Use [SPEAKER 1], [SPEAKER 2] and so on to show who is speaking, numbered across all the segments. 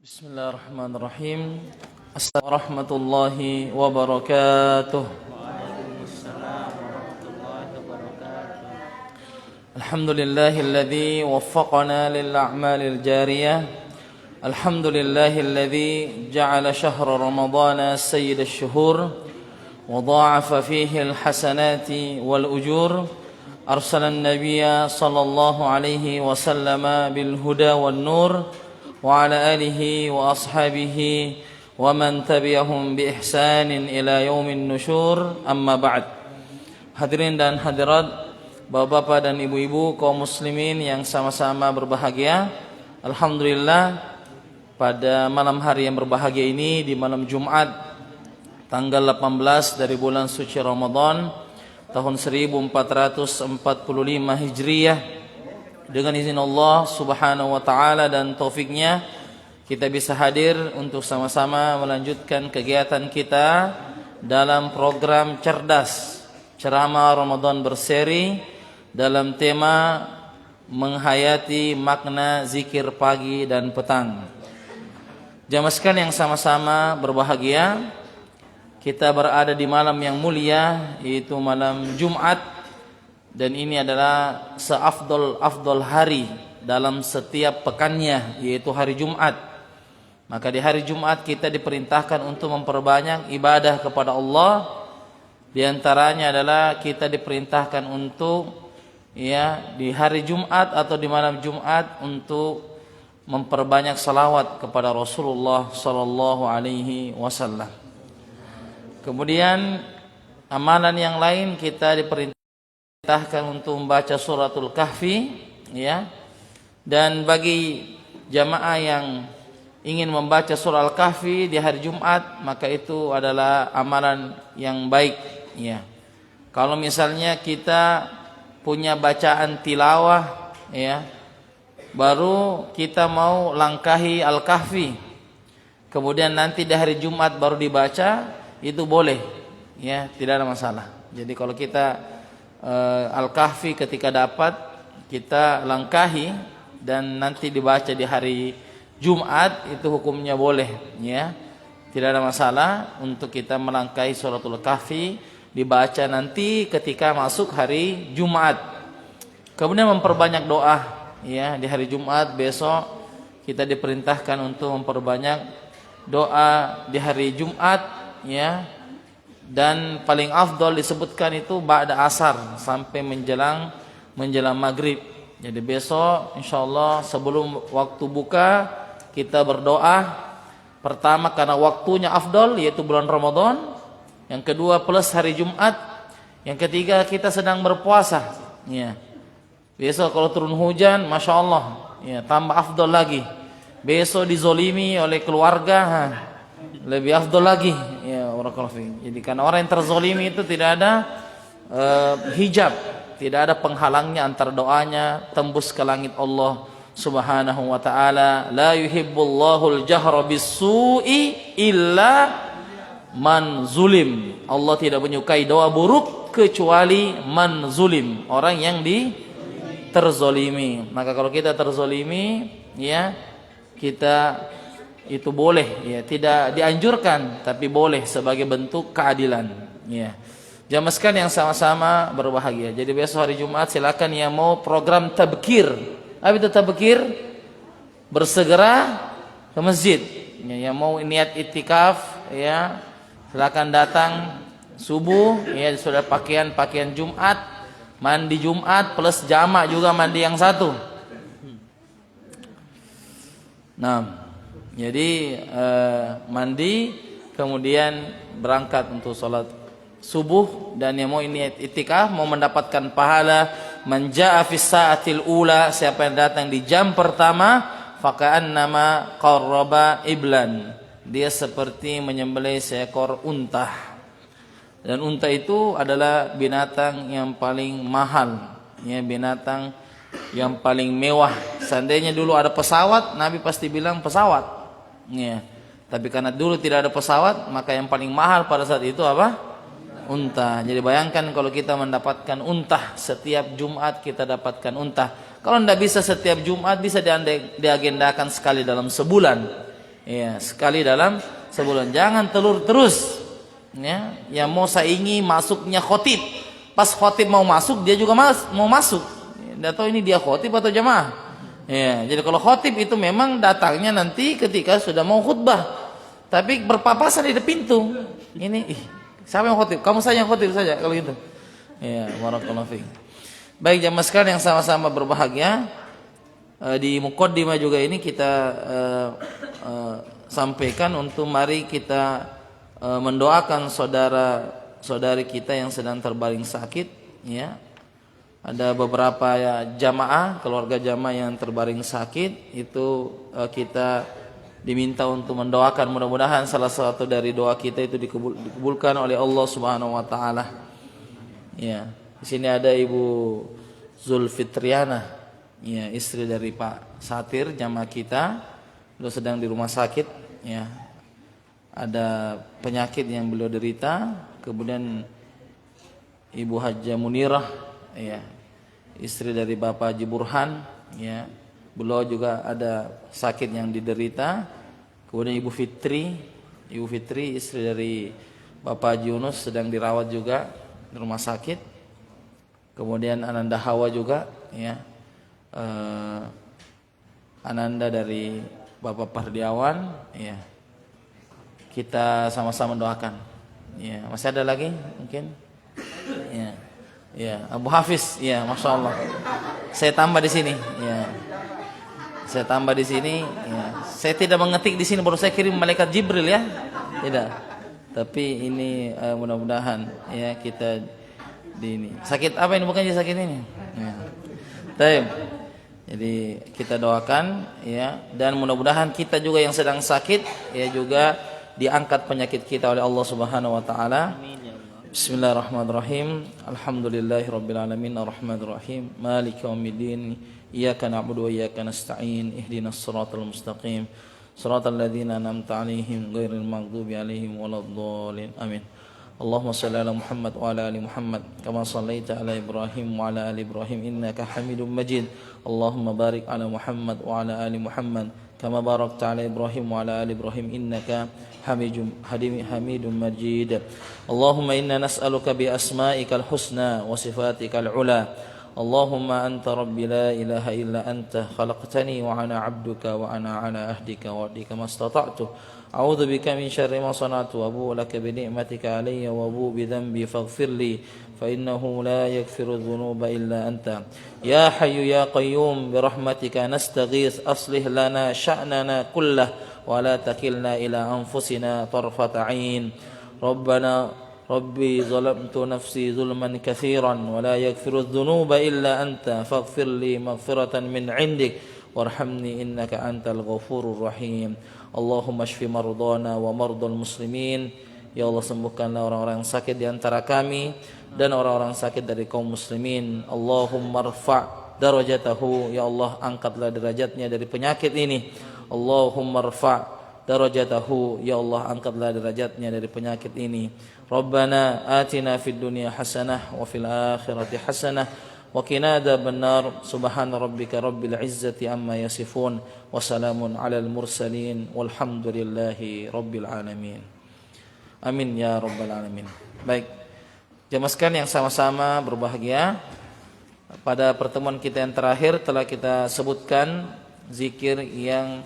[SPEAKER 1] Bismillahirrahmanirrahim. Assalamualaikum warahmatullahi wabarakatuh. Alhamdulillahilladzi waffaqana lil a'malil jariyah. Alhamdulillahilladzi ja'ala syahra ramadhana sayyidash syuhur wa dha'afa fihi al hasanati wal ujur. Arsalan nabiyya sallallahu alaihi wasallama bil huda wan nur wa ala alihi wa ashabihi wa man tabi'ahum bi ihsanin ila yaumin nusyur, amma ba'd. Hadirin dan hadirat, bapak-bapak dan ibu-ibu kaum muslimin yang sama-sama berbahagia, alhamdulillah pada malam hari yang berbahagia ini, di malam Jumat tanggal 18 dari bulan suci Ramadan tahun 1445 Hijriyah, dengan izin Allah subhanahu wa ta'ala dan taufiknya, kita bisa hadir untuk sama-sama melanjutkan kegiatan kita dalam program Cerdas Ceramah Ramadan berseri dalam tema menghayati makna zikir pagi dan petang. Jamaah sekalian yang sama-sama berbahagia, kita berada di malam yang mulia, yaitu malam Jumat. Dan ini adalah seafdol hari dalam setiap pekannya, yaitu hari Jumat. Maka di hari Jumat kita diperintahkan untuk memperbanyak ibadah kepada Allah. Di antaranya adalah kita diperintahkan untuk di hari Jumat atau di malam Jumat untuk memperbanyak salawat kepada Rasulullah sallallahu alaihi wasallam. Kemudian amalan yang lain, kita diperintahkan untuk membaca suratul kahfi, dan bagi jamaah yang ingin membaca surah al-kahfi di hari Jumat, maka itu adalah amalan yang baik, Kalau misalnya kita punya bacaan tilawah, baru kita mau langkahi al-kahfi, kemudian nanti di hari Jumat baru dibaca, itu boleh, tidak ada masalah. Jadi kalau kita Al-Kahfi ketika dapat kita langkahi dan nanti dibaca di hari Jumat, itu hukumnya boleh, Tidak ada masalah untuk kita melangkahi suratul Kahfi, dibaca nanti ketika masuk hari Jumat. Kemudian memperbanyak doa, di hari Jumat besok kita diperintahkan untuk memperbanyak doa di hari Jumat, Dan paling afdol disebutkan itu ba'da asar sampai menjelang maghrib. Jadi besok insyaallah sebelum waktu buka kita berdoa. Pertama karena waktunya afdol, yaitu bulan Ramadan. Yang kedua plus hari Jumat. Yang ketiga kita sedang berpuasa. Besok kalau turun hujan, masya Allah, tambah afdol lagi. Besok dizolimi oleh keluarga, lebih afdol lagi, Jadi karena orang yang terzolimi itu tidak ada hijab, tidak ada penghalangnya antara doanya tembus ke langit Allah subhanahu wa ta'ala. La yuhibbullahu al-jahra bis-su'i illa man zulim. Allah tidak menyukai doa buruk kecuali man zulim, orang yang terzolimi. Maka kalau kita terzolimi, kita itu boleh, tidak dianjurkan, tapi boleh sebagai bentuk keadilan, Jamaah sekalian yang sama-sama berbahagia. Jadi besok hari Jumat silakan yang mau program tabkir. Apa itu tabkir? Bersegera ke masjid. Yang mau niat itikaf, silakan datang subuh, sudah pakaian Jumat, mandi Jumat plus jamak juga mandi yang satu. Jadi mandi kemudian berangkat untuk sholat subuh, dan yang mau ini itikaf, mau mendapatkan pahala man jaa fis saatil ula, siapa yang datang di jam pertama, faka'annama qarraba iblan, dia seperti menyembelih seekor unta. Dan unta itu adalah binatang yang paling mahal, binatang yang paling mewah. Seandainya dulu ada pesawat, Nabi pasti bilang pesawat. Tapi karena dulu tidak ada pesawat, maka yang paling mahal pada saat itu apa? Unta. Jadi bayangkan kalau kita mendapatkan unta, setiap Jumat kita dapatkan unta. Kalau tidak bisa setiap Jumat, bisa diagendakan sekali dalam sebulan. Ya, sekali dalam sebulan. Jangan telur terus. Ya, yang mau saingi masuknya khotib. Pas khotib mau masuk, dia juga mau masuk. Tidak tahu ini dia khotib atau jamaah. Ya, jadi kalau khotib itu memang datangnya nanti ketika sudah mau khutbah. Tapi berpapasan di pintu. Ini, siapa yang khotib? Kamu saja yang khotib saja kalau gitu. Ya, barakallahu fiik. Baik jamaah sekalian yang sama-sama berbahagia, di muqaddimah juga ini kita sampaikan untuk mari kita mendoakan saudara-saudari kita yang sedang terbaring sakit, ya. Ada beberapa jamaah, keluarga jamaah yang terbaring sakit, itu kita diminta untuk mendoakan, mudah-mudahan salah satu dari doa kita itu dikabulkan oleh Allah Subhanahu wa taala. Ya, di sini ada Ibu Zulfitriana, ya, istri dari Pak Satir, jamaah kita, beliau sedang di rumah sakit, ya. Ada penyakit yang beliau derita. Kemudian Ibu Hajjah Munirah, ya, istri dari Bapak Haji Burhan, ya, beliau juga ada sakit yang diderita. Kemudian Ibu Fitri, istri dari Bapak Haji Yunus, sedang dirawat juga di rumah sakit. Kemudian Ananda Hawa juga, ya, Ananda dari Bapak Pardiawan, ya. Kita sama-sama doakan. Ya, masih ada lagi mungkin? Ya. Ya, Abu Hafiz, ya, Masya Allah. Saya tambah di sini, ya. Saya tambah di sini, ya. Saya tidak mengetik di sini, baru saya kirim malaikat Jibril, ya. Tidak. Tapi ini mudah-mudahan, ya, kita di ini. Sakit apa ini, bukan sakit ini? Ya. Baik. Jadi kita doakan, ya, dan mudah-mudahan kita juga yang sedang sakit, ya, juga diangkat penyakit kita oleh Allah Subhanahu wa taala. Bismillahirrahmanirrahim. Alhamdulillahirabbil alamin arrahmanir rahim maliki yaumiddin iyyaka na'budu wa iyyaka nasta'in ihdinas siratal mustaqim siratal ladzina an'amta 'alaihim ghairil maghdubi 'alaihim waladdallin amin. Allahumma shalli ala Muhammad wa ala ali Muhammad kama shallaita ala Ibrahim wa ala ali Ibrahim innaka Hamidum Majid. Allahumma barik ala Muhammad wa ala ali Muhammad kama barakta ala Ibrahim wa ala ali Ibrahim innaka Hamidum Majid. Allahumma inna nas'aluka bi asma'ikal husna wa sifatikal ula. Allahumma anta rabbi la ilaha illa anta khalaqtani wa ana 'abduka wa ana 'ala ahdika wa wa'dika mastata'tu. A'udzu bika min syarri ma sana'tu wa abu'u laka bi ni'matika 'alayya wa abu'u bi dhanbi faghfir li fa innahu la yaghfiru dhunuba illa anta. Ya hayyu ya qayyum bi rahmatika nastaghits aslih lana sya'nana kullah wa la takilna ila anfusina tarfata 'ain. Rabbi zalamtu nafsi zulman katsiran wa la yaghfiru dhunuba illa anta faghfir li maghfiratan min 'indik warhamni innaka antal ghafurur rahim. Allahumma shfi mardana wa mardal muslimin. Ya Allah, sembuhkanlah orang-orang yang sakit di antara kami dan orang-orang sakit dari kaum muslimin. Allahumma rfa' darajatahu, ya Allah, angkatlah derajatnya dari penyakit ini. Allahumma rfa' darajatahu, ya Allah, angkatlah derajatnya dari penyakit ini. Rabbana atina fid dunya hasanah wa fil akhirati hasanah wa qina adzabannar. Subhana rabbika rabbil izzati amma yasifun wa salamun alal mursalin walhamdulillahi rabbil alamin. Amin ya rabbal alamin. Baik, jemaah sekalian yang sama-sama berbahagia, pada pertemuan kita yang terakhir telah kita sebutkan zikir yang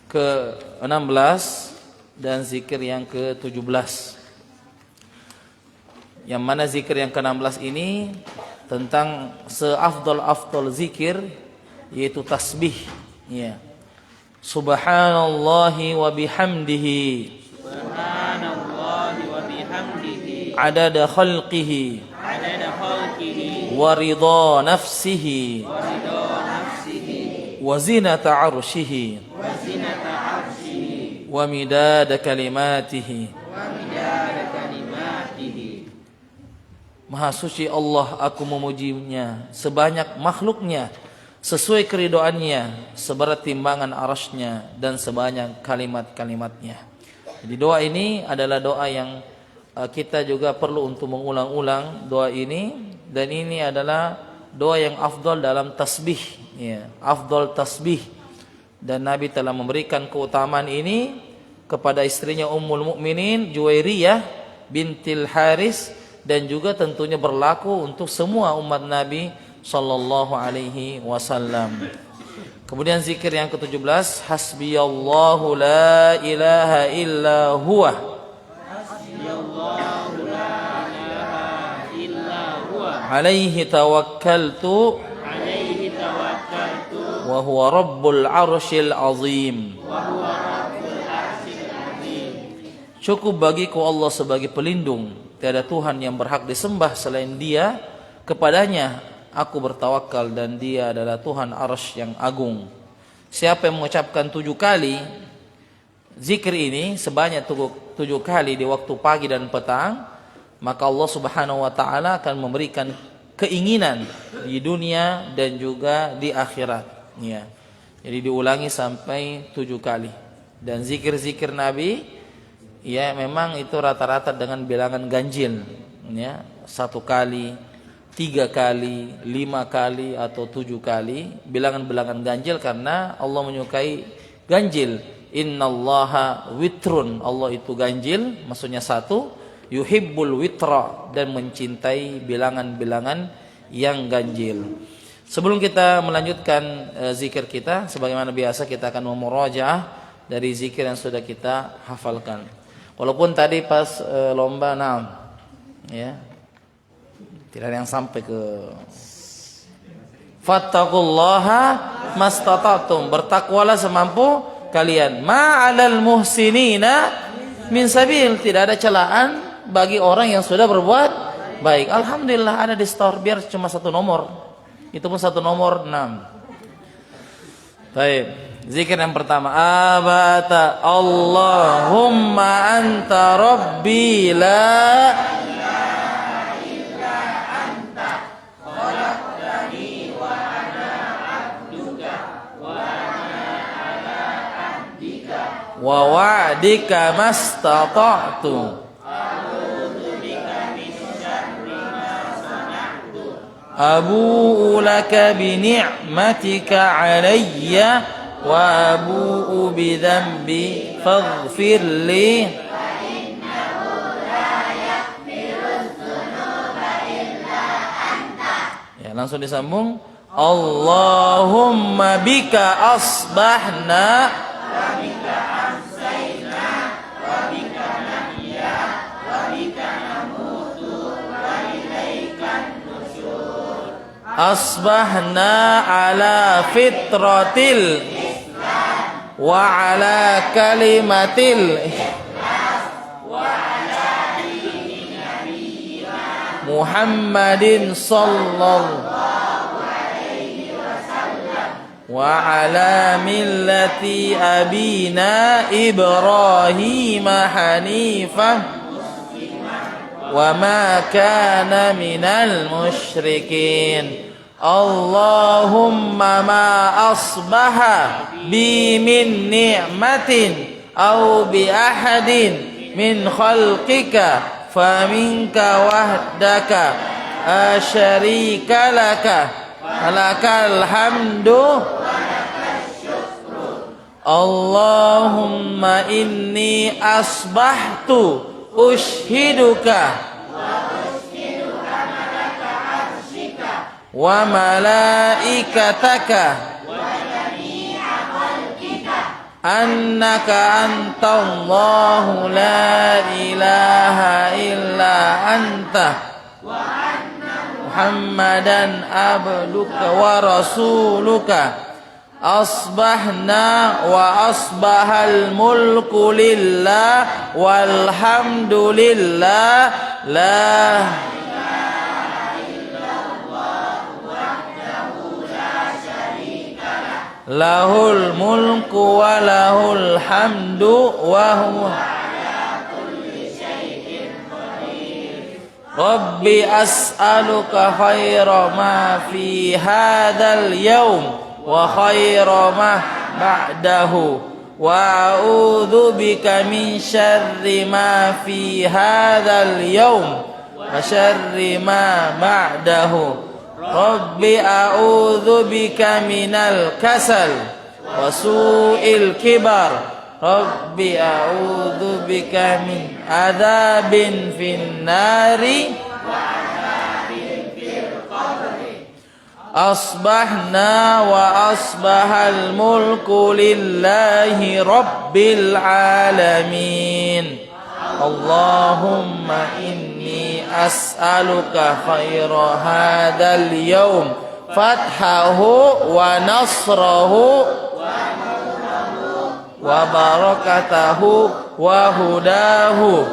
[SPEAKER 1] ke-16 dan zikir yang ke-17. Yang mana zikir yang ke-16 ini tentang seafdal-afdal zikir, yaitu tasbih, ya. Subhanallahi wa bihamdihi, subhanallahi wa bihamdihi, adada khalqihi, wa ridha nafsihi, wa zinata arshihi, wa midada kalimatihi. Maha suci Allah, aku memujinya sebanyak makhluknya, sesuai keridoannya, seberat timbangan arasnya, dan sebanyak kalimat-kalimatnya. Jadi doa ini adalah doa yang kita juga perlu untuk mengulang-ulang doa ini. Dan ini adalah doa yang afdal dalam tasbih, ya. Afdal tasbih, dan Nabi telah memberikan keutamaan ini kepada istrinya Ummul Mukminin Juwairiyah bintil Haris, dan juga tentunya berlaku untuk semua umat Nabi sallallahu alaihi wasallam. Kemudian zikir yang ke-17, hasbiyallahu la ilaha illa huwa. Hasbiyallahu la ilaha illa huwa. Alaihi tawakkaltu wa huwa rabbul arsyil azim. Cukup bagiku Allah sebagai pelindung, tiada Tuhan yang berhak disembah selain Dia, kepadanya aku bertawakal dan Dia adalah Tuhan arsy yang agung. Siapa yang mengucapkan 7 kali zikir ini sebanyak 7 kali di waktu pagi dan petang, maka Allah Subhanahu wa taala akan memberikan keinginan di dunia dan juga di akhirat, ya. Jadi diulangi sampai 7 kali. Dan zikir-zikir Nabi, ya, memang itu rata-rata dengan bilangan ganjil, ya, 1 kali, 3 kali, 5 kali atau 7 kali, bilangan-bilangan ganjil karena Allah menyukai ganjil. Innallaha witrun, Allah itu ganjil, maksudnya 1, yuhibbul witra, dan mencintai bilangan-bilangan yang ganjil. Sebelum kita melanjutkan zikir kita, sebagaimana biasa kita akan memurajaah dari zikir yang sudah kita hafalkan. Walaupun tadi pas lomba ya, tidak ada yang sampai ke fattaqullaha mastata'tum, bertakwalah semampu kalian. Ma'alal muhsinina min sabil, tidak ada celaan bagi orang yang sudah berbuat baik. Alhamdulillah ada di store, biar cuma 1 nomor, itu pun 1 nomor 6. Baik. Zikir yang pertama, abata Allahumma anta rabbi la ilaha illa anta khalaqtani wa ana abduka wa ana ala ahdika wa wa'dika mastata'tu a'udzu bika min syarri ma sana'tu abu'u laka bi ni'matika 'alayya wa abu'u bidzambi faghfir li fa innahu la yaghfirudz dzunuba illa anta. Ya, langsung disambung. Allahumma bika asbahna wa bika amsayna wa bika nahya wa bika namutu wa ilaikan nusyur. Asbahna ala fitratil wa ala kalimatil wa ala dini nabiyina Muhammadin sallallahu alaihi wasallam wa ala millati abina Ibrahim hanifah wa ma kana minal musyrikin. Allahumma ma asbaha bi min ni'matin aw bi ahadin min khalqika fa minka wahdaka asyarika laka lakal hamdu Allahumma inni asbahtu ushiduka wa malaikataka annaka antallahu la ilaha illa anta Muhammadan abduka wa rasuluka asbahna wa asbahal mulku lillah walhamdulillah la lahul mulku wa lahul hamdu wa huwa ala kulli syai'in qadir. Rabbi as'aluka khaira ma fi hadzal yaum wa khaira ma ba'dahu wa a'udzu bika min syarri ma fi hadzal yaum wa syarri ma ba'dahu. Rabbi a'udzu bika minal kasal وسوء الكبر رب أعوذ بك من عذاب في النار أصبحنا وأصبح الملك لله رب العالمين اللهم إني أسألك خير هذا اليوم فتحه ونصره وبركته وهداه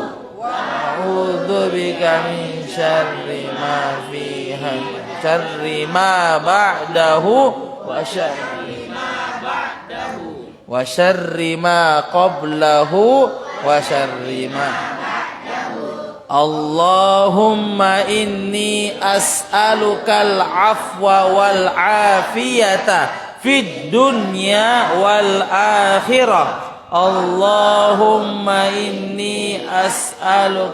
[SPEAKER 1] أعوذ بك من شر ما فيها شر ما بعده وشر ما قبله وشر ما اللهم إني أسألك العفو والعافية في الدنيا والآخرة اللهم إني أسألك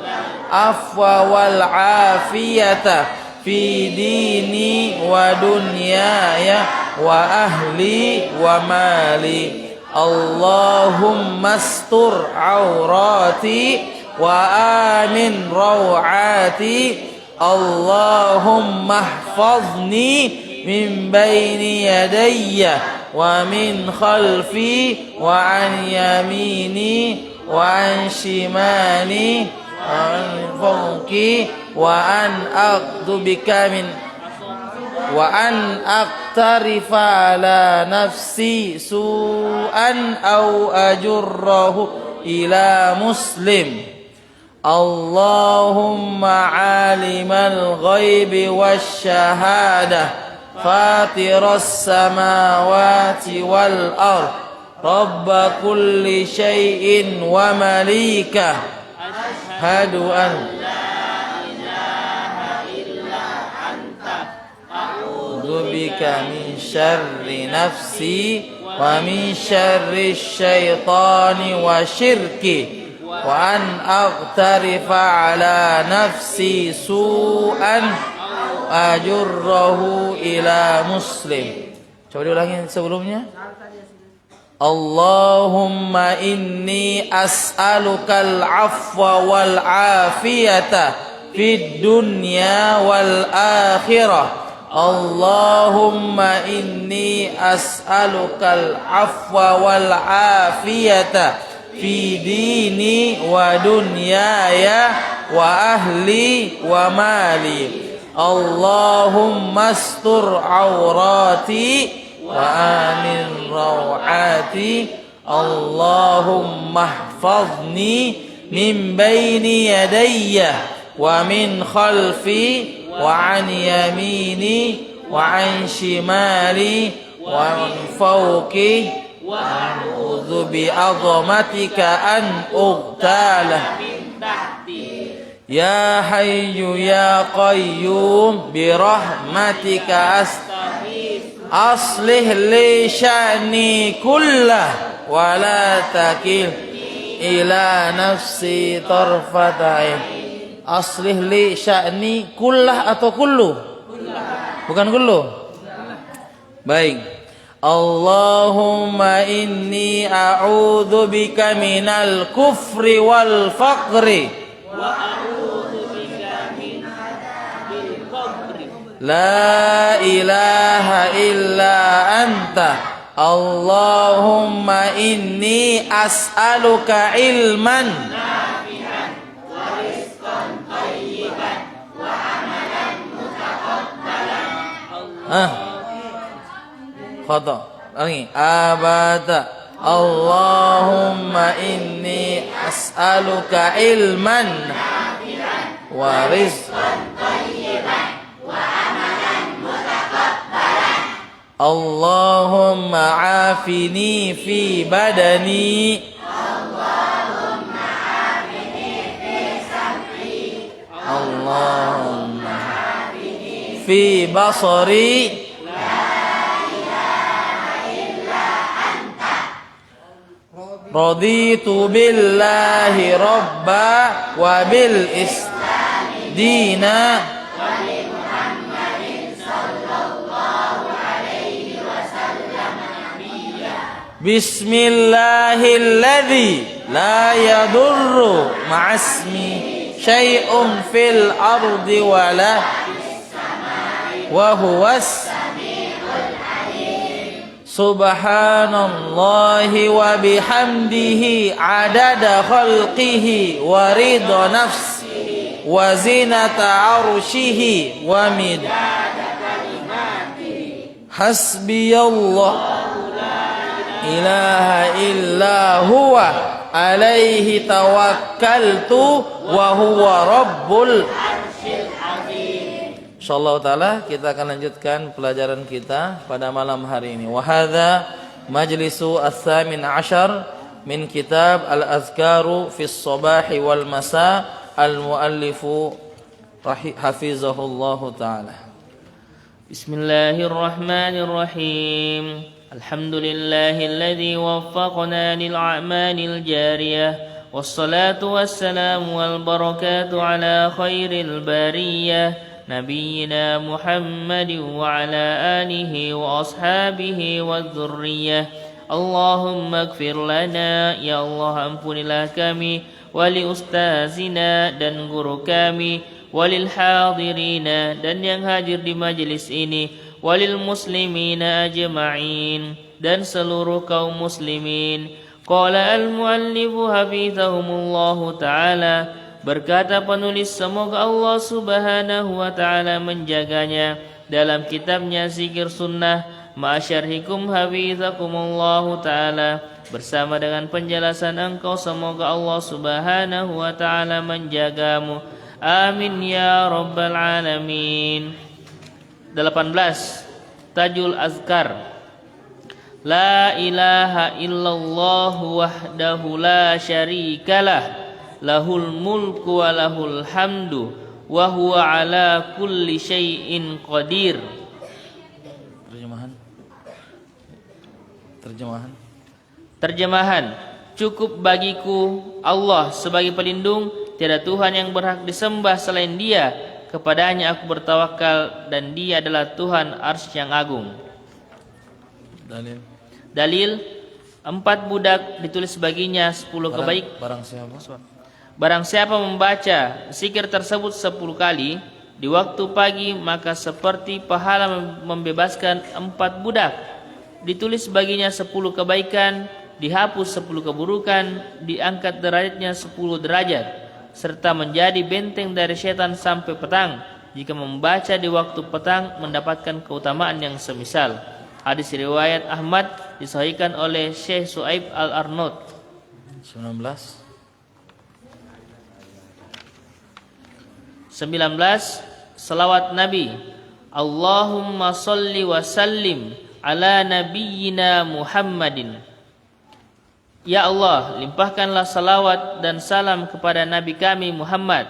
[SPEAKER 1] العفو والعافية في ديني ودنياي وأهلي ومالي اللهم استر عوراتي وآمن روعاتي اللهم احفظني من بين يدي ومن خلفي وعن يميني وعن شمالي وعن فوقي وأن أقترف على نفسي سوءا أو أجره إلى مسلم اللهم عالم الغيب والشهادة فاطر السماوات والأرض رب كل شيء ومليكه أشهد أن بك من شر نفسي ومن شر الشيطان وشركه وأن أقترف على نفسي سوءا أجره إلى مسلم. Coba diulangi sebelumnya. Allahumma inni as'alukal afwa wal afiyata fid dunya wal akhirah. Allahumma inni as'alukal afwa wal afiyata fi dini wa dunyaya wa ahli wa mali. Allahumma astur awrati wa amin rawati. Allahumma ihfazni min bayni yadayya wa min khalfi وعن يميني وعن شمالي وعن فوقي وأعوذ بعظمتك أن أغتال يا حي يا قيوم برحمتك أصلح لي شأني كله ولا تكل إلى نفسي طرفة عين. Aslih li sya'ni kullah atau kullu? Bukan kullu. Baik. Allahumma inni a'udzu bika minal kufri wal faqri wa a'udzu bika min adzabil qabri. La ilaha illa anta. Allahumma inni as'aluka ilman khata abada. Allahumma inni as'aluka ilman wa rizqan thayyiban wa amalan mutaqabbalan. Allahumma afini fi badani. Allahumma afini fi sam'i. Allahumma afini fi basari. Raditu billahi rabba wa bil islami dina wa bi Muhammadin sallallahu alaihi wasallam nabiyya. Bismillahilladzi la yadurru ma'asmi syai'un fil ardi wala wa huwas Subhanallahi wa bihamdihi adada khalqihi wa ridha nafsihi wa zinata arshihi wa midada kalimatihi hasbiyallah ilaha illa huwa alaihi tawakkaltu wa huwa rabbul arsyil azim. Insyaallah taala kita akan lanjutkan pelajaran kita pada malam hari ini. Wa hadza majlisu ats-tsamin 'ashar min kitab al-azkaru fi as-sabahi wal masa al-muallifu hafizahullahu taala.
[SPEAKER 2] Bismillahirrahmanirrahim. Alhamdulillahilladzi waffaqna lil a'malil jariyah wassalatu wassalamu wal barakatu ala khairil bariyah nabiyyina Muhammadin wa ala alihi wa ashabihi wa dzurriyyah. Allahumma ighfir lana, ya Allah ampunilah kami, wali ustazina dan guru kami, walil hadirina dan yang hadir di majelis ini, walil muslimina ajma'in dan seluruh kaum muslimin. Qala al-muallifu hafizahumullahu ta'ala, berkata penulis semoga Allah subhanahu wa ta'ala menjaganya dalam kitabnya Zikir Sunnah ma'asyarhikum hafizakumullahu ta'ala, bersama dengan penjelasan engkau semoga Allah subhanahu wa ta'ala menjagamu. Amin ya rabbal alamin. 18. Tajul Azkar. La ilaha illallah wahdahu la syarikalah, lahul mulku wa lahul hamdu wa huwa ala kulli syai'in qadir. Terjemahan. Cukup bagiku Allah sebagai pelindung, tiada Tuhan yang berhak disembah selain Dia, kepadanya aku bertawakal dan Dia adalah Tuhan arsy yang agung. Dalil 4 budak ditulis baginya 10 kebaikan. Barang siapa membaca zikir tersebut 10 kali di waktu pagi, maka seperti pahala membebaskan 4 budak. Ditulis baginya 10 kebaikan, dihapus 10 keburukan, diangkat derajatnya 10 derajat, serta menjadi benteng dari setan sampai petang. Jika membaca di waktu petang mendapatkan keutamaan yang semisal. Hadis riwayat Ahmad, disahihkan oleh Syekh Su'aib Al-Arnaud. 19. Salawat Nabi. Allahumma salli wa sallim ala nabiyyina Muhammadin. Ya Allah, limpahkanlah salawat dan salam kepada Nabi kami Muhammad.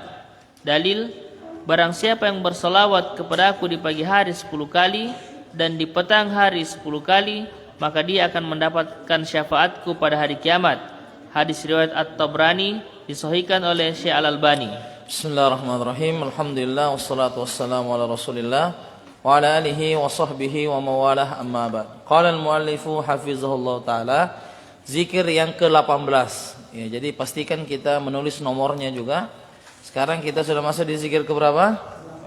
[SPEAKER 2] Dalil, barang siapa yang bersalawat kepadaku di pagi hari 10 kali dan di petang hari 10 kali, maka dia akan mendapatkan syafaatku pada hari kiamat. Hadis riwayat At-Tabrani, disahihkan oleh Syekh Al-Albani.
[SPEAKER 1] Bismillahirrahmanirrahim. Alhamdulillah wassalatu wassalamu ala Rasulillah wa ala alihi wa sahbihi wa mawalah, amma ba'd. Qala al-muallifu hafizahullah taala, zikir yang ke-18. Ya, jadi pastikan kita menulis nomornya juga. Sekarang kita sudah masuk di zikir ke berapa?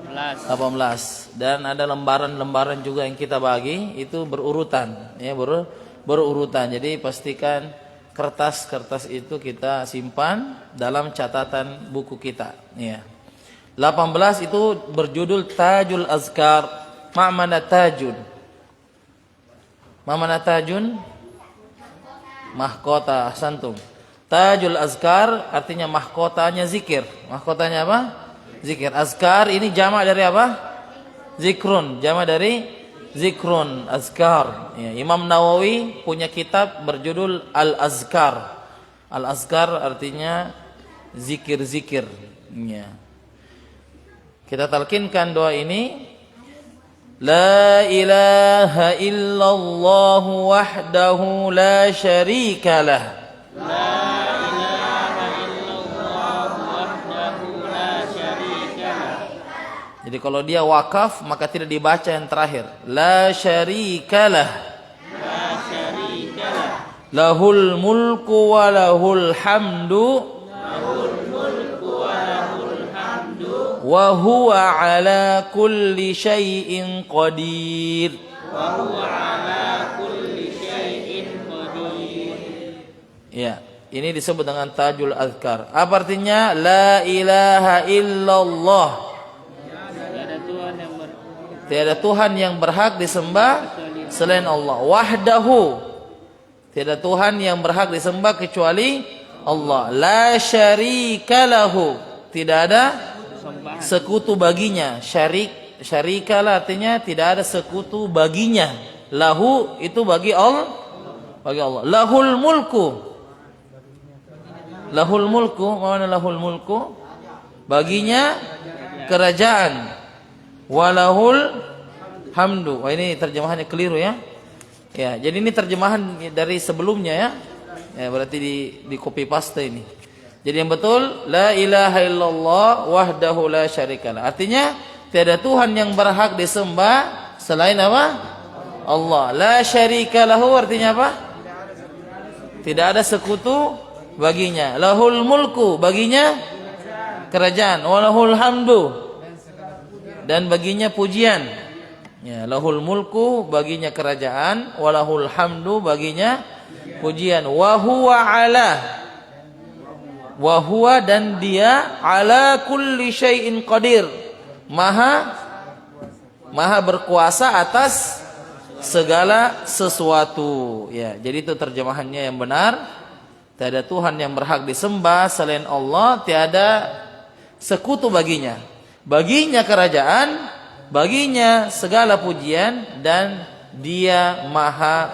[SPEAKER 1] 18. Dan ada lembaran-lembaran juga yang kita bagi, itu berurutan, ya, berurutan. Jadi pastikan kertas-kertas itu kita simpan dalam catatan buku kita, ya. 18 itu berjudul Tajul Azkar. Ma'mana tajun? Ma'mana tajun? Mahkota. Ahsantum. Tajul Azkar artinya mahkotanya zikir. Mahkotanya apa? Zikir. Azkar ini jamak dari apa? Zikrun. Jamak dari zikrun, azkar. Ya, Imam Nawawi punya kitab berjudul Al-Azkar. Al-Azkar artinya zikir-zikir. Ya. Kita talkinkan doa ini. La ilaha illallah wahdahu la syarikalah. La ilaha illallah wahdahu la syarikalah. Jadi kalau dia wakaf maka tidak dibaca yang terakhir. La syarikalah. La syarikalah. lahul mulku wa lahul hamdu wa huwa ala kulli syai'in qadir. Ya, ini disebut dengan tajul azkar. Apa artinya? La ilaha illallah. Tiada Tuhan yang berhak disembah selain Allah. Wahdahu. Tiada Tuhan yang berhak disembah kecuali Allah. La syarika lahu. Tidak ada sekutu baginya. Syarikalah artinya tidak ada sekutu baginya. Lahu itu bagi Allah. Bagi Allah. Lahul mulku. Lahul mulku, mana lahul mulku? Baginya kerajaan. Walahul hamdu. Wah, ini terjemahannya keliru ya. Ya, jadi ini terjemahan dari sebelumnya ya. Ya, berarti di copy paste ini. Jadi yang betul, la ilaha illallah wahdahu la syarikalah. Artinya tiada Tuhan yang berhak disembah selain apa? Allah. La syarikalahu artinya apa? Tidak ada sekutu baginya. Lahul mulku, baginya kerajaan. Walahul hamdu, dan baginya pujian. Ya, lahul mulku, baginya kerajaan. Walahul hamdu, baginya pujian. Wa huwa ala, wa huwa dan dia ala kulli syai'in qadir. Maha berkuasa atas segala sesuatu. Ya, jadi itu terjemahannya yang benar. Tiada Tuhan yang berhak disembah selain Allah, tiada sekutu baginya. Baginya kerajaan, baginya segala pujian, dan dia maha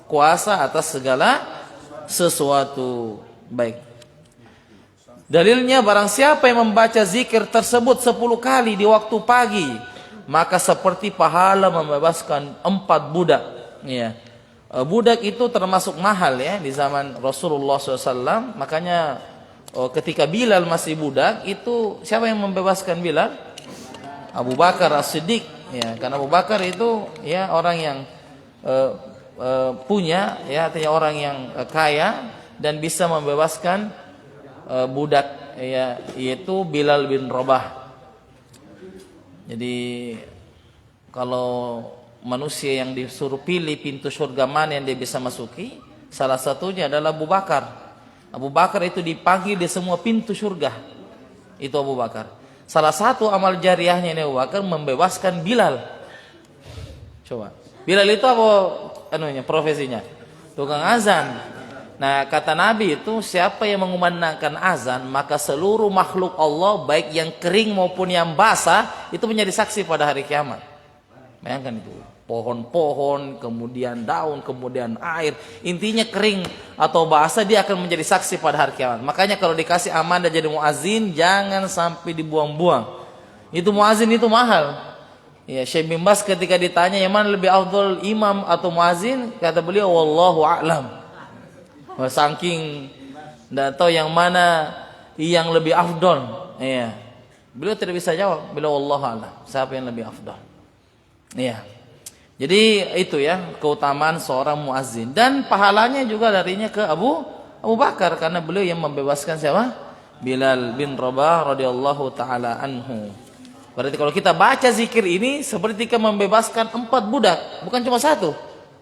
[SPEAKER 1] kuasa atas segala sesuatu. Baik. Dalilnya, barang siapa yang membaca zikir tersebut 10 kali di waktu pagi, maka seperti pahala membebaskan 4 budak. Ya. Budak itu termasuk mahal ya di zaman Rasulullah SAW. Makanya ketika Bilal masih budak, itu siapa yang membebaskan Bilal? Abu Bakar As-Siddiq. Ya, karena Abu Bakar itu ya orang yang punya, ya artinya orang yang kaya dan bisa membebaskan budak, ya, yaitu Bilal bin Rabah. Jadi kalau manusia yang disuruh pilih pintu surga mana yang dia bisa masuki, salah satunya adalah Abu Bakar. Abu Bakar itu dipanggil di semua pintu surga. Itu Abu Bakar. Salah satu amal jariahnya Abu Bakar membebaskan Bilal. Coba. Bilal itu apa profesinya? Tukang azan. Nah, kata Nabi itu, siapa yang mengumandangkan azan, maka seluruh makhluk Allah, baik yang kering maupun yang basah, itu menjadi saksi pada hari kiamat. Bayangkan itu, pohon-pohon, kemudian daun, kemudian air, intinya kering atau basah, dia akan menjadi saksi pada hari kiamat. Makanya kalau dikasih amanah jadi muazin, jangan sampai dibuang-buang. Itu muazin itu mahal. Ya, Syekh bin Baz ketika ditanya yang mana lebih afdal, imam atau muazin, kata beliau wallahu a'lam. Saking tidak tahu yang mana yang lebih afdal. Ya. Beliau tidak bisa jawab. Beliau wallahu a'lam, siapa yang lebih afdal. Iya. Jadi itu ya keutamaan seorang muazzin, dan pahalanya juga darinya ke Abu Bakar karena beliau yang membebaskan siapa? Bilal bin Rabah radhiyallahu taala anhu. Berarti kalau kita baca zikir ini seperti kita membebaskan 4 budak, bukan cuma 1.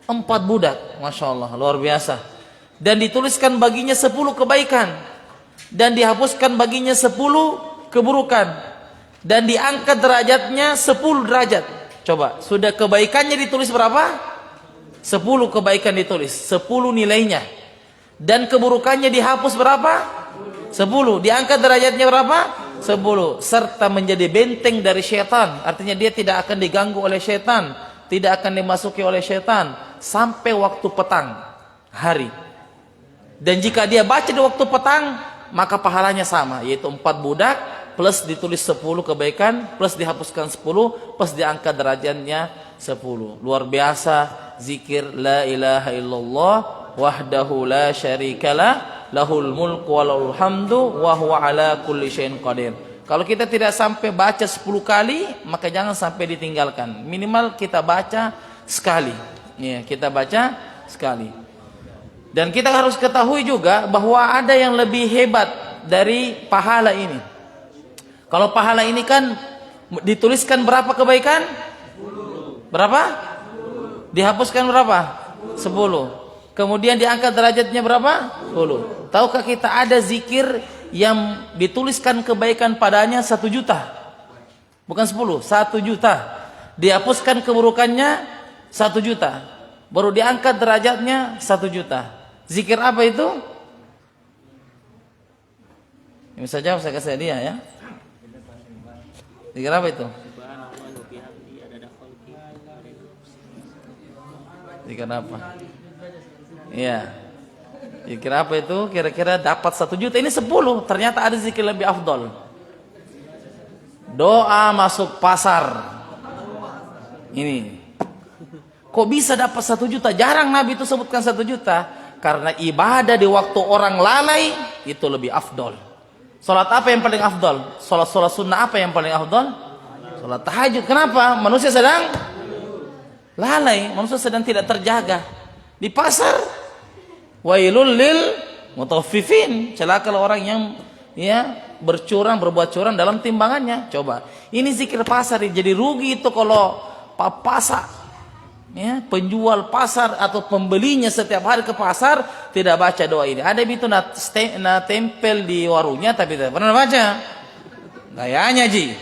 [SPEAKER 1] 4 budak. Masya Allah, luar biasa. Dan dituliskan baginya 10 kebaikan, dan dihapuskan baginya 10 keburukan, dan diangkat derajatnya 10 derajat. Coba, sudah kebaikannya ditulis berapa? 10 kebaikan ditulis, 10 nilainya. Dan keburukannya dihapus berapa? 10. Diangkat derajatnya berapa? 10. Serta menjadi benteng dari syaitan. Artinya dia tidak akan diganggu oleh syaitan, tidak akan dimasuki oleh syaitan sampai waktu petang hari. Dan jika dia baca di waktu petang, maka pahalanya sama, yaitu 4 budak plus ditulis 10 kebaikan, plus dihapuskan 10, plus diangkat derajatnya 10. Luar biasa zikir la ilaha illallah wahdahu la syarikalah lahul mulku wa lahul hamdu wa huwa ala kulli syai'in qadir. Kalau kita tidak sampai baca 10 kali, maka jangan sampai ditinggalkan. Minimal kita baca sekali. Ya, kita baca sekali. Dan kita harus ketahui juga bahwa ada yang lebih hebat dari pahala ini. Kalau pahala ini kan dituliskan berapa kebaikan? Berapa? Dihapuskan berapa? 10. Kemudian diangkat derajatnya berapa? 10. Tahukah kita ada zikir yang dituliskan kebaikan padanya 1 juta? Bukan 10, 1 juta. Dihapuskan keburukannya 1 juta. Baru diangkat derajatnya 1 juta. Zikir apa itu? Yang bisa jawab saya kasih dia ya. Zikir apa itu? Zikir apa? Iya. Zikir apa itu? Kira-kira dapat 1 juta. Ini 10. Ternyata ada zikir lebih afdol. Doa masuk pasar. Ini. Kok bisa dapat 1 juta? Jarang Nabi itu sebutkan 1 juta. Karena ibadah di waktu orang lalai itu lebih afdol. Salat apa yang paling afdol? Salat sunnah apa yang paling afdol? Salat tahajud. Kenapa? Manusia sedang lalai, manusia sedang tidak terjaga. Di pasar, wailul lil mutaffifin. Celaka orang yang bercurang, berbuat curang dalam timbangannya. Coba. Ini zikir pasar, jadi rugi itu kalau pasar. Penjual pasar atau pembelinya setiap hari ke pasar tidak baca doa ini. Ada itu tempel di warungnya tapi tidak pernah baca. Gayanya ji.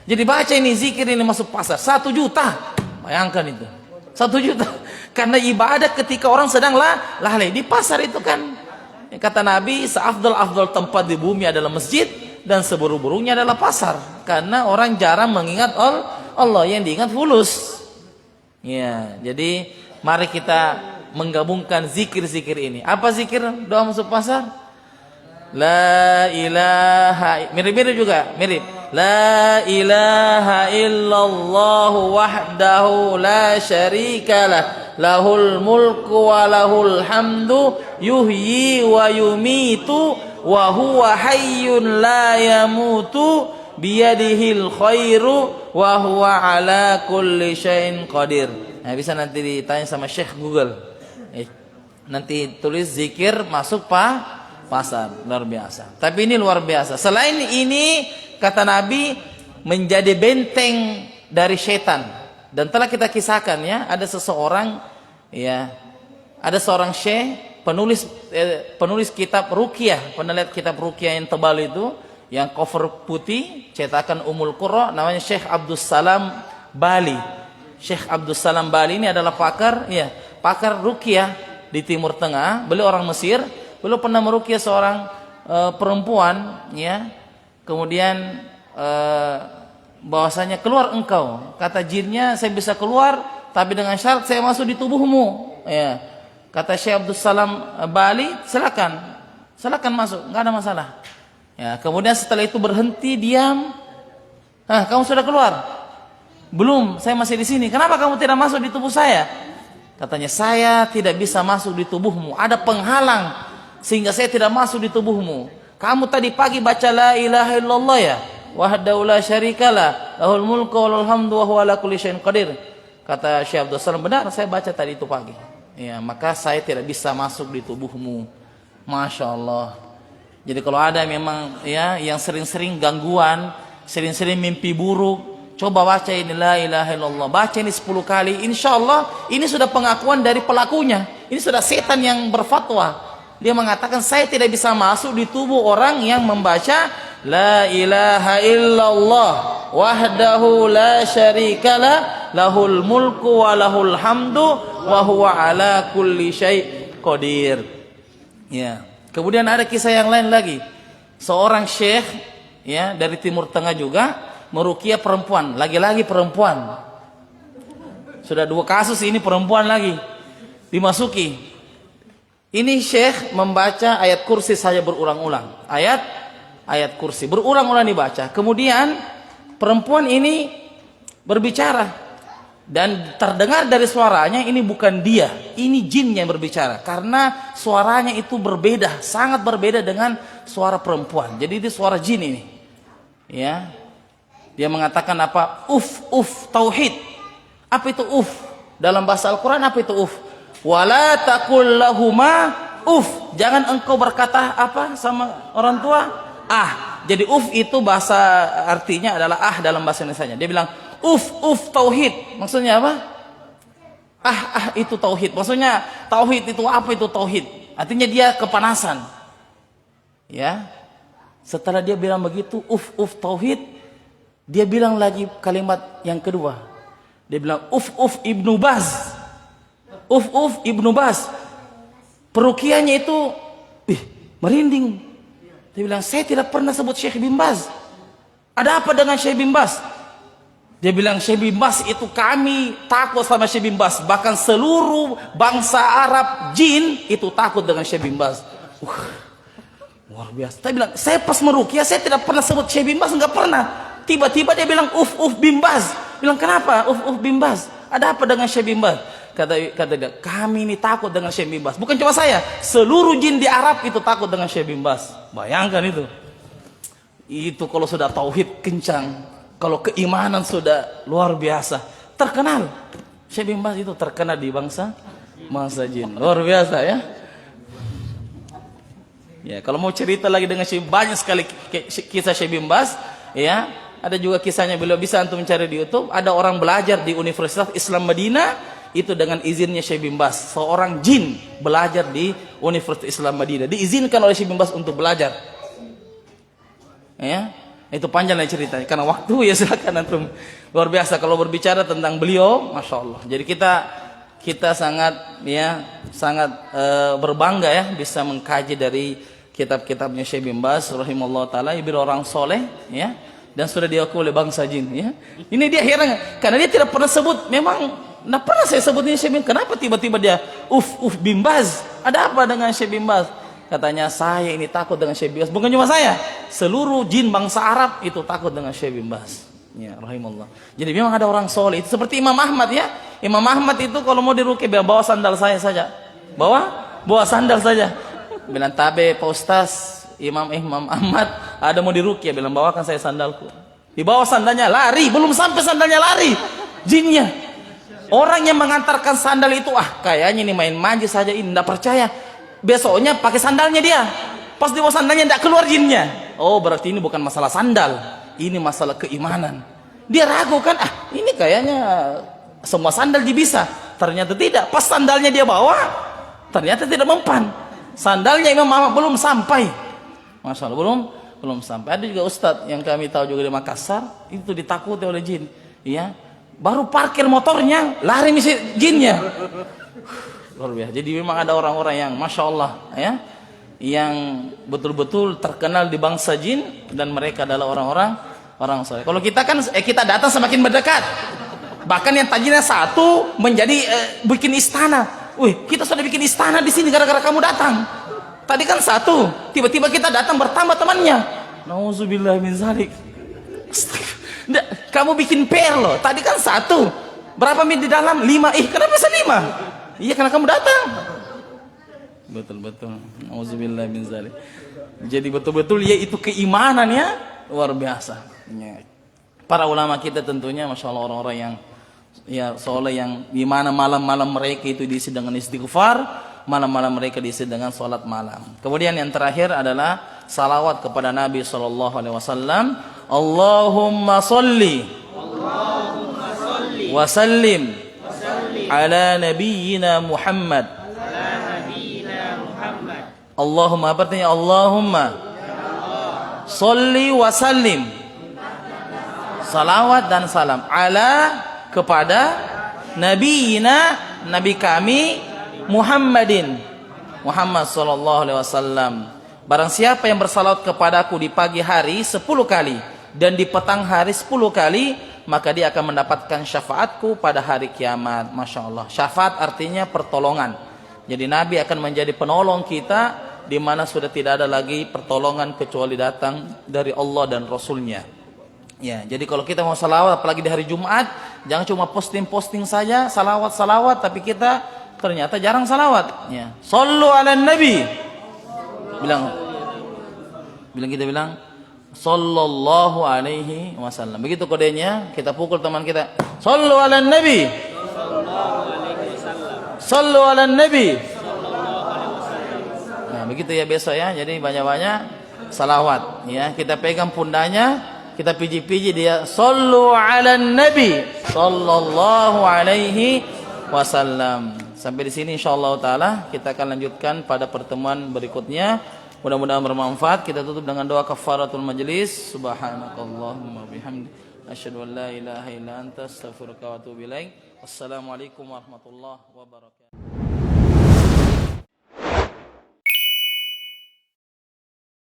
[SPEAKER 1] Jadi baca ini zikir ini masuk pasar 1 juta. Bayangkan itu 1 juta. Karena ibadah ketika orang sedang lalai di pasar itu kan. Kata Nabi, seafdal tempat di bumi adalah masjid dan seburuk-buruknya adalah pasar. Karena orang jarang mengingat Allah, yang diingat fulus. Ya, jadi mari kita menggabungkan zikir-zikir ini. Apa zikir doa masuk pasar? La ilaha, mirip-mirip juga, mirip. La ilaha illallah wahdahu la syarikalah, lahul mulku wa lahul hamdu, yuhyi wa yumitu wa huwa hayyun la yamutu, biyadihil khairu wa huwa ala kulli syai'in qadir. Nah, bisa nanti ditanya sama Syekh Google. Nanti tulis zikir masuk pasar. Luar biasa. Tapi ini luar biasa. Selain ini kata Nabi menjadi benteng dari setan. Dan telah kita kisahkan ya, ada seseorang ada seorang syekh penulis kitab ruqyah. Pernah lihat kitab ruqyah yang tebal itu? Yang cover putih, cetakan Ummul Qura, namanya Syekh Abdus Salam Bali. Syekh Abdus Salam Bali ini adalah pakar ruqyah di Timur Tengah. Beliau orang Mesir. Beliau pernah meruqyah seorang perempuan, kemudian bahwasanya keluar engkau. Kata jinnya, saya bisa keluar, tapi dengan syarat saya masuk di tubuhmu. Kata Syekh Abdus Salam Bali, silakan masuk, nggak ada masalah. Kemudian setelah itu berhenti diam. Kamu sudah keluar? Belum, saya masih di sini. Kenapa kamu tidak masuk di tubuh saya? Katanya, saya tidak bisa masuk di tubuhmu. Ada penghalang sehingga saya tidak masuk di tubuhmu. Kamu tadi pagi baca la ilaha illallah ya, wahdahu la syarikalah, lahul mulku wa lahul hamdu wa huwa ala kulli syai'in qadir. Kata Syekh Abdul Salam, benar, saya baca tadi itu pagi. Maka saya tidak bisa masuk di tubuhmu. Masya Allah. Jadi kalau ada memang yang sering-sering gangguan, sering-sering mimpi buruk, coba baca ini la ilaha illallah. Baca ini 10 kali. Insya Allah ini sudah pengakuan dari pelakunya. Ini sudah setan yang berfatwa. Dia mengatakan saya tidak bisa masuk di tubuh orang yang membaca la ilaha illallah wahdahu la syarikalah, lahul mulku wa lahul hamdu wa huwa ala kulli syai' qadir. Kemudian ada kisah yang lain lagi. Seorang syekh dari Timur Tengah juga meruqyah perempuan, lagi-lagi perempuan. Sudah 2 kasus ini perempuan lagi dimasuki. Ini syekh membaca ayat kursi saja berulang-ulang. Ayat kursi berulang-ulang dibaca. Kemudian perempuan ini berbicara. Dan terdengar dari suaranya ini bukan dia, ini jin yang berbicara. Karena suaranya itu berbeda, sangat berbeda dengan suara perempuan. Jadi itu suara jin ini. Dia mengatakan apa? Uf, tauhid. Apa itu uf? Dalam bahasa Al-Quran apa itu uf? Wala taqul lahuma uf. Jangan engkau berkata apa sama orang tua? Ah. Jadi uf itu bahasa artinya adalah dalam bahasa Indonesia. Dia bilang uf tauhid. Maksudnya apa? Itu tauhid. Maksudnya tauhid itu apa itu tauhid? Artinya dia kepanasan. Ya. Setelah dia bilang begitu, uf tauhid, dia bilang lagi kalimat yang kedua. Dia bilang uf Ibnu Baz. Uf Ibnu Baz. Perukiannya itu merinding. Dia bilang, saya tidak pernah sebut Syekh bin Baz. Ada apa dengan Syekh bin Baz? Dia bilang, Syekh bin Baz itu kami takut sama Syekh bin Baz. Bahkan seluruh bangsa Arab, jin, itu takut dengan Syekh bin Baz. Luar biasa. Dia bilang, saya pas meruqyah, saya tidak pernah sebut Syekh bin Baz, enggak pernah. Tiba-tiba dia bilang, uf bin Baz. Bilang, kenapa uf bin Baz? Ada apa dengan Syekh bin Baz? Kata dia, kami ini takut dengan Syekh bin Baz. Bukan cuma saya, seluruh jin di Arab itu takut dengan Syekh bin Baz. Bayangkan itu. Itu kalau sudah tauhid kencang, kalau keimanan sudah luar biasa, terkenal. Syekh bin Baz itu terkenal di bangsa jin. Luar biasa ya. Ya, kalau mau cerita lagi dengan Syekh, banyak sekali kisah Syekh bin Baz, ya. Ada juga kisahnya, beliau bisa antum mencari di YouTube. Ada orang belajar di Universitas Islam Madinah, itu dengan izinnya Syekh bin Baz. Seorang jin belajar di Universitas Islam Madinah, diizinkan oleh Syekh bin Baz untuk belajar. Ya, itu panjang lah ceritanya. Karena waktu ya silakan antum. Luar biasa kalau berbicara tentang beliau, masya Allah. Jadi kita sangat berbangga ya bisa mengkaji dari kitab-kitabnya Syekh bin Baz rahimahullah taala. Beliau orang soleh, ya. Dan sudah diakui oleh bangsa jin, ya. Ini dia heran karena dia tidak pernah sebut, memang nah pernah saya sebut ini Syekh bin, kenapa tiba-tiba dia uf bin Baz? Ada apa dengan Syekh bin Baz? Katanya, saya ini takut dengan Syekh bin Baz. Bukan cuma saya, seluruh jin bangsa Arab itu takut dengan Syekh bin Baz. Ya, rahimahullah. Jadi memang ada orang soleh. Itu seperti Imam Ahmad ya. Imam Ahmad itu kalau mau diruqyah bawa sandal saya saja. Bawa sandal saja. Bilang, tabe Pak Ustaz, Imam Ahmad ada mau diruqyah, bilang bawakan saya sandalku. Dibawa sandalnya, lari, belum sampai sandalnya lari jinnya. Orang yang mengantarkan sandal itu, kayaknya ini main majis saja, ini tidak percaya. Besoknya pakai sandalnya dia, pas dibawa sandalnya tidak keluar jinnya. Oh, berarti ini bukan masalah sandal, ini masalah keimanan. Dia ragu kan, ini kayaknya semua sandal dia bisa. Ternyata tidak, pas sandalnya dia bawa ternyata tidak mempan. Sandalnya Imam Ahmad belum sampai. Masya Allah, belum sampai. Ada juga ustadz yang kami tahu juga di Makassar, itu ditakuti oleh jin, ya. Baru parkir motornya, lari misi jinnya. Luar biasa. Jadi memang ada orang-orang yang masya Allah, ya, yang betul-betul terkenal di bangsa jin, dan mereka adalah orang soleh. Kalau kita kan, kita datang semakin mendekat. Bahkan yang tadinya satu menjadi bikin istana. Wih, kita sudah bikin istana di sini gara-gara kamu datang. Tadi kan satu, tiba-tiba kita datang bertambah temannya. Nauzubillah min zalik. Kamu bikin PR loh. Tadi kan satu. Berapa menit di dalam? 5. Kenapa bisa 5? Iya, karena kamu datang. Betul. Nauzubillah min zalik. Jadi betul-betul ya itu keimanannya luar biasa. Para ulama kita tentunya masya Allah orang-orang yang ya soleh, yang di mana malam-malam mereka itu diisi dengan istighfar, malam-malam mereka diisi dengan salat malam. Kemudian yang terakhir adalah salawat kepada Nabi sallallahu alaihi wasallam. Allahumma shalli wa sallim ala nabiyyina Muhammad. Allahumma, apa artinya Allahumma shalli wa sallim, salawat dan salam ala, kepada nabiyyina, nabi kami Muhammadin, Muhammad sallallahu alaihi wasallam. Barang siapa yang bersalawat kepadaku di pagi hari 10 kali dan di petang hari 10 kali, maka dia akan mendapatkan syafaatku pada hari kiamat. Masya Allah. Syafaat artinya pertolongan. Jadi Nabi akan menjadi penolong kita, di mana sudah tidak ada lagi pertolongan kecuali datang dari Allah dan Rasulnya. Ya, jadi kalau kita mau salawat, apalagi di hari Jumat, jangan cuma posting saja salawat, tapi kita ternyata jarang salawat. Ya. Sallu ala nabi. Kita bilang sallallahu alaihi wasallam. Begitu kodenya, kita pukul teman kita. Sallu ala nabi. Sallu ala nabi. Nah, begitu ya besok ya. Jadi banyak-banyak salawat ya. Kita pegang pundanya, kita piji-piji dia. Sallu ala nabi sallallahu alaihi wasallam. Sampai di sini insyaallah taala kita akan lanjutkan pada pertemuan berikutnya. Mudah-mudahan bermanfaat. Kita tutup dengan doa kafaratul majlis. Subhanakallahumma bihamdik asyhadu an la ilaha illa anta astaghfiruka wa atubu ilaik. Wassalamualaikum warahmatullahi wabarakatuh.